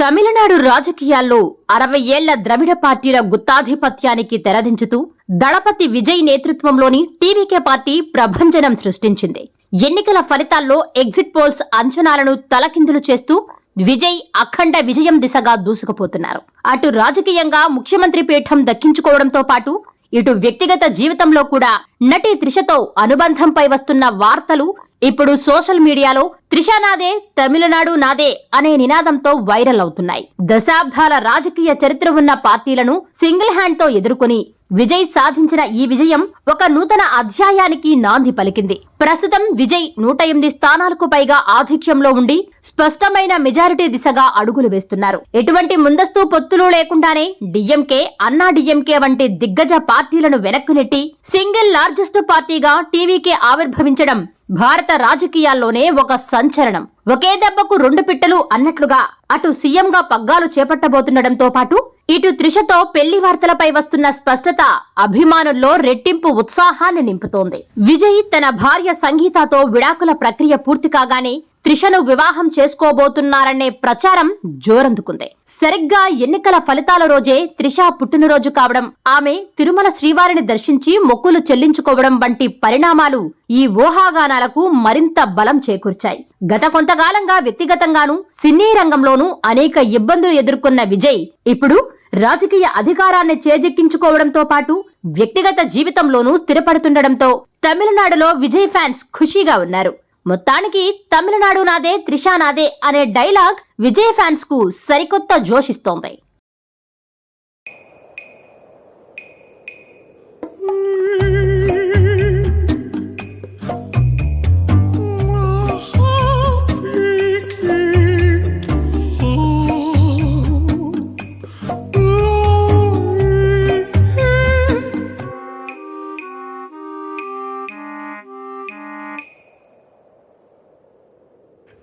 తమిళనాడు రాజకీయాల్లో 60 ఏళ్ల ద్రవిడ పార్టీల గుత్తాధిపత్యానికి తెరదించుతూ దళపతి విజయ్ నేతృత్వంలోని టీవీకే పార్టీ ప్రభంజనం సృష్టించింది. ఎన్నికల ఫలితాల్లో ఎగ్జిట్ పోల్స్ అంచనాలను తలకిందులు చేస్తూ విజయ్ అఖండ విజయం దిశగా దూసుకుపోతున్నారు. అటు రాజకీయంగా ముఖ్యమంత్రి పీఠం దక్కించుకోవడంతో పాటు ఇటు వ్యక్తిగత జీవితంలో కూడా నటి త్రిషతో అనుబంధంపై వస్తున్న వార్తలు ఇప్పుడు సోషల్ మీడియాలో త్రిష నాదే, తమిళనాడు నాదే అనే నినాదంతో వైరల్ అవుతున్నాయి. దశాబ్దాల రాజకీయ చరిత్ర ఉన్న పార్టీలను సింగిల్ హ్యాండ్ తో ఎదుర్కొని విజయ్ సాధించిన ఈ విజయం ఒక నూతన అధ్యాయానికి నాంది పలికింది. ప్రస్తుతం విజయ్ 108 స్థానాలకు పైగా ఆధిక్యంలో ఉండి స్పష్టమైన మెజారిటీ దిశగా అడుగులు వేస్తున్నారు. ఎటువంటి ముందస్తు పొత్తులు లేకుండానే డిఎంకే, అన్నా డిఎంకే వంటి దిగ్గజ పార్టీలను వెనక్కు నెట్టి సింగిల్ లార్జెస్ట్ పార్టీగా టీవీకే ఆవిర్భవించడం భారత రాజకీయాల్లోనే ఒక సంచలనం. ఒకే దెబ్బకు 2 పిట్టలు అన్నట్లుగా అటు సీఎంగా పగ్గాలు చేపట్టబోతుండటంతో పాటు ఇటు త్రిషతో పెళ్లి వార్తలపై వస్తున్న స్పష్టత అభిమానుల్లో రెట్టింపు ఉత్సాహాన్ని నింపుతోంది. విజయ్ తన భార్య సంగీతతో విడాకుల ప్రక్రియ పూర్తి కాగానే త్రిషను వివాహం చేసుకోబోతున్నారనే ప్రచారం జోరందుకుంది. సరిగ్గా ఎన్నికల ఫలితాల రోజే త్రిష పుట్టినరోజు కావడం, ఆమె తిరుమల శ్రీవారిని దర్శించి మొక్కులు చెల్లించుకోవడం వంటి పరిణామాలు ఈ ఊహాగానాలకు మరింత బలం చేకూర్చాయి. గత కొంతకాలంగా వ్యక్తిగతంగానూ సినీ రంగంలోనూ అనేక ఇబ్బందులు ఎదుర్కొన్న విజయ్ ఇప్పుడు రాజకీయ అధికారాన్ని చేజెక్కించుకోవడంతో పాటు వ్యక్తిగత జీవితంలోనూ స్థిరపడుతుండటంతో తమిళనాడులో విజయ్ ఫ్యాన్స్ ఖుషీగా ఉన్నారు. మొత్తానికి తమిళనాడు నాదే, త్రిష నాదే అనే డైలాగ్ విజయ్ ఫ్యాన్స్ కు సరికొత్త జోషిస్తోంది.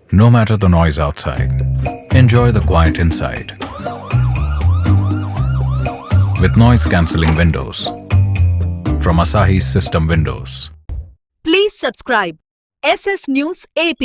No matter the noise outside, enjoy the quiet inside. With noise-cancelling windows from Asahi's System Windows. Please subscribe SS News AP.